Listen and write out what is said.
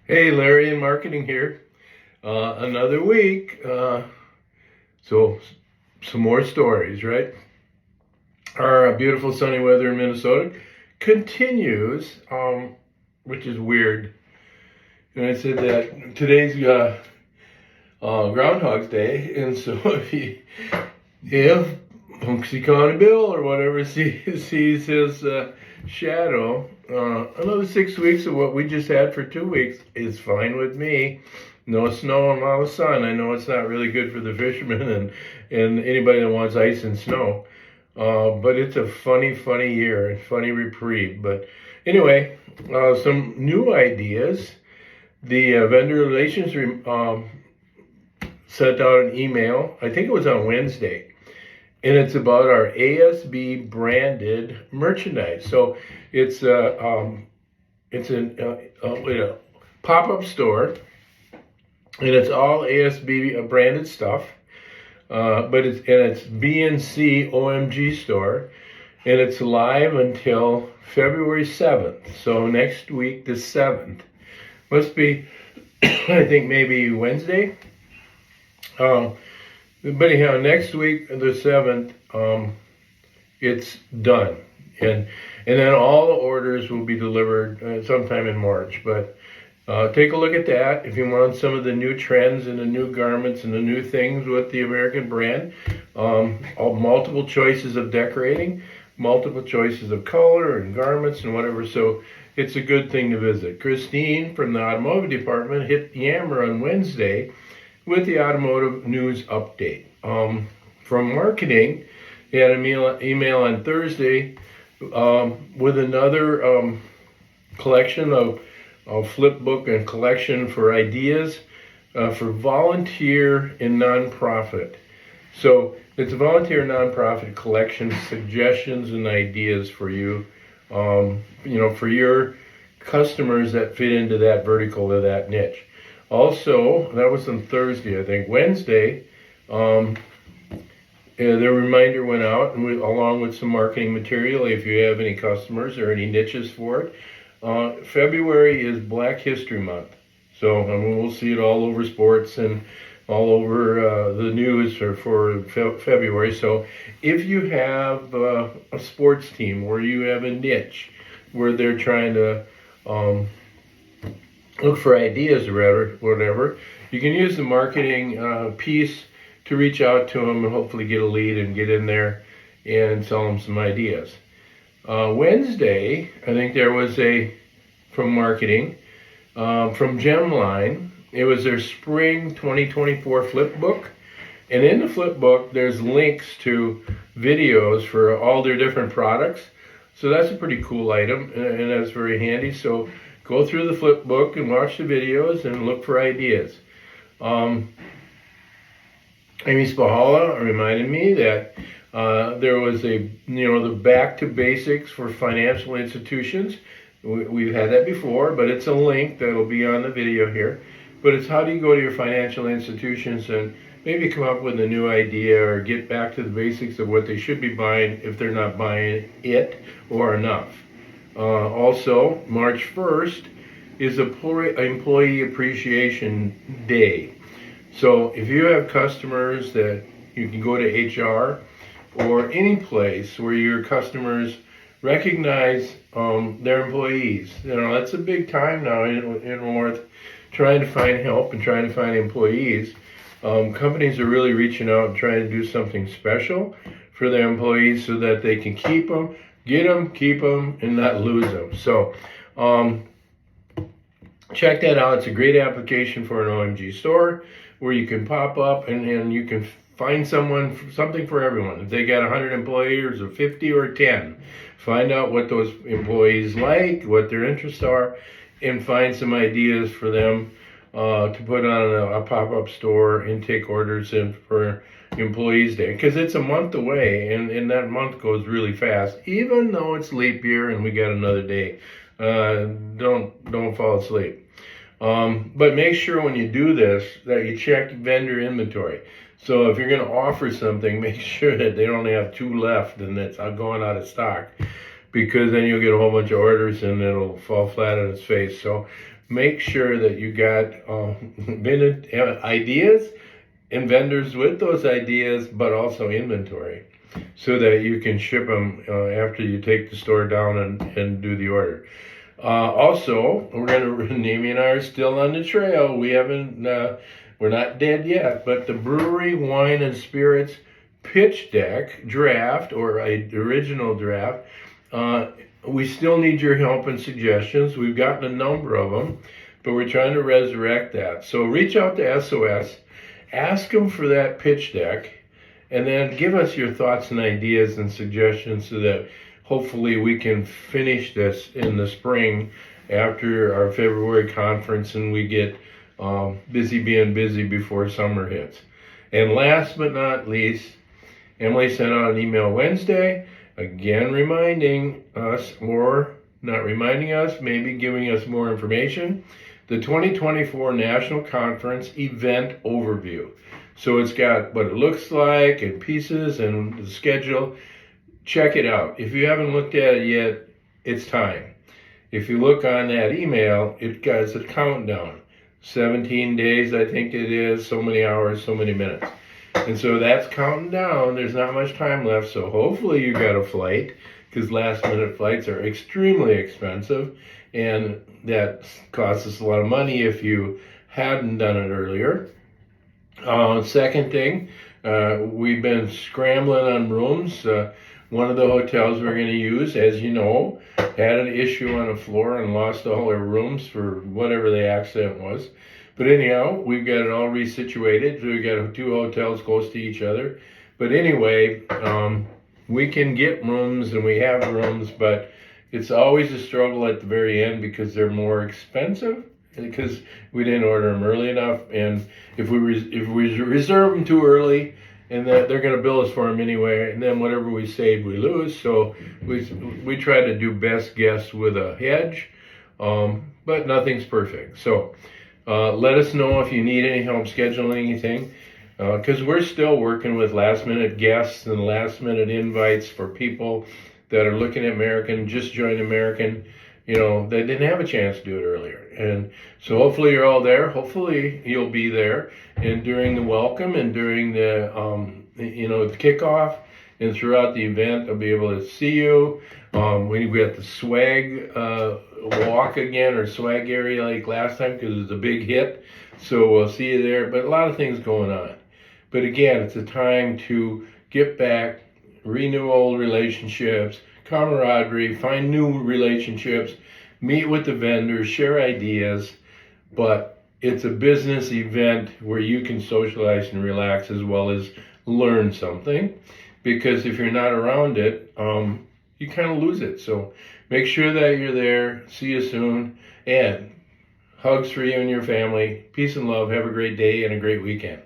Hey, Larry in marketing here. Another week. So, some more stories, right? Our beautiful sunny weather in Minnesota continues, which is weird. And I said that today's Groundhog's Day, and so if Punxsutawney County Bill or whatever sees his shadow, another 6 weeks of what we just had for 2 weeks is fine with me. No snow and a lot of sun. I know it's not really good for the fishermen and anybody that wants ice and snow. But it's a funny year and funny reprieve. But anyway, some new ideas. The vendor relations sent out an email. I think it was on Wednesday, and it's about our ASB branded merchandise. So it's a pop-up store, and it's all ASB branded stuff. But it's BNC OMG store, and it's live until February 7th. So next week, the 7th, must be, I think maybe Wednesday. But anyhow, next week, the 7th, it's done. And then all the orders will be delivered sometime in March. But take a look at that if you want some of the new trends and the new garments and the new things with the American brand. Multiple choices of decorating, multiple choices of color and garments and whatever. So it's a good thing to visit. Christine from the automotive department hit Yammer on Wednesday with the automotive news update. From marketing, he had an email on Thursday with another collection of flip book and collection for ideas for volunteer and nonprofit. So it's a volunteer nonprofit collection, suggestions and ideas for you, for your customers that fit into that vertical or that niche. Also, that was on Thursday, I think. Wednesday, the reminder went out, and along with some marketing material, if you have any customers or any niches for it. February is Black History Month, so we'll see it all over sports and all over the news for February. So if you have a sports team where you have a niche where they're trying to look for ideas or whatever, you can use the marketing piece to reach out to them and hopefully get a lead and get in there and sell them some ideas. Wednesday, I think there was from marketing, from Gemline. It was their spring 2024 flip book. And in the flip book, there's links to videos for all their different products. So that's a pretty cool item, and that's very handy. So go through the flip book and watch the videos and look for ideas. Amy Spahala reminded me that there was the back to basics for financial institutions. We've had that before, but it's a link that'll be on the video here. But it's how do you go to your financial institutions and maybe come up with a new idea or get back to the basics of what they should be buying if they're not buying it or enough. Also, March 1st is Employee Appreciation Day. So if you have customers that you can go to HR or any place where your customers recognize their employees. That's a big time now in North, trying to find help and trying to find employees. Companies are really reaching out and trying to do something special for their employees so that they can keep them, get them, keep them, and not lose them. So check that out. It's a great application for an OMG store where you can pop up and you can find something for everyone. If they got 100 employees or 50 or 10, find out what those employees like, what their interests are, and find some ideas for them to put on a pop-up store and take orders in for Employees Day. Because it's a month away, and that month goes really fast, even though it's leap year and we got another day. Don't fall asleep. But make sure when you do this that you check vendor inventory. So if you're going to offer something, make sure that they only have 2 left and it's going out of stock, because then you'll get a whole bunch of orders and it'll fall flat on its face. So make sure that you got ideas and vendors with those ideas, but also inventory, so that you can ship them after you take the store down and do the order. Also, Amy and I are still on the trail. We haven't, we're not dead yet, but the brewery, wine, and spirits pitch deck draft, or a original draft, we still need your help and suggestions. We've gotten a number of them, but we're trying to resurrect that. So reach out to SOS, ask them for that pitch deck, and then give us your thoughts and ideas and suggestions so that hopefully we can finish this in the spring after our February conference, and we get being busy before summer hits. And last but not least, Emily sent out an email Wednesday, again reminding us, or not reminding us, maybe giving us more information, the 2024 National Conference event overview. So it's got what it looks like and pieces and the schedule. Check it out. If you haven't looked at it yet, it's time. If you look on that email, it has a countdown. 17 days, I think it is, so many hours, so many minutes. And so that's counting down. There's not much time left, so hopefully you got a flight, because last minute flights are extremely expensive, and that costs us a lot of money if you hadn't done it earlier. Second thing, we've been scrambling on rooms. One of the hotels we're going to use, as you know, had an issue on a floor and lost all their rooms for whatever the accident was. But anyhow, we've got it all resituated. We've got 2 hotels close to each other. But anyway, we can get rooms, and we have rooms, but it's always a struggle at the very end because they're more expensive, because we didn't order them early enough. And if we reserve them too early, and that they're going to bill us for them anyway, and then whatever we save, we lose. So we try to do best guess with a hedge, but nothing's perfect. So let us know if you need any help scheduling anything, because we're still working with last-minute guests and last-minute invites for people that are looking at American, just joined American, that didn't have a chance to do it earlier. And so hopefully you're all there. Hopefully you'll be there, and during the welcome and during the the kickoff and throughout the event, I'll be able to see you. We got the swag walk again, or swag area like last time, because it was a big hit. So we'll see you there. But a lot of things going on. But again, it's a time to get back, renew old relationships, camaraderie, find new relationships, meet with the vendors, share ideas. But it's a business event where you can socialize and relax as well as learn something, because if you're not around it, you kind of lose it. So make sure that you're there. See you soon, and hugs for you and your family. Peace and love. Have a great day and a great weekend.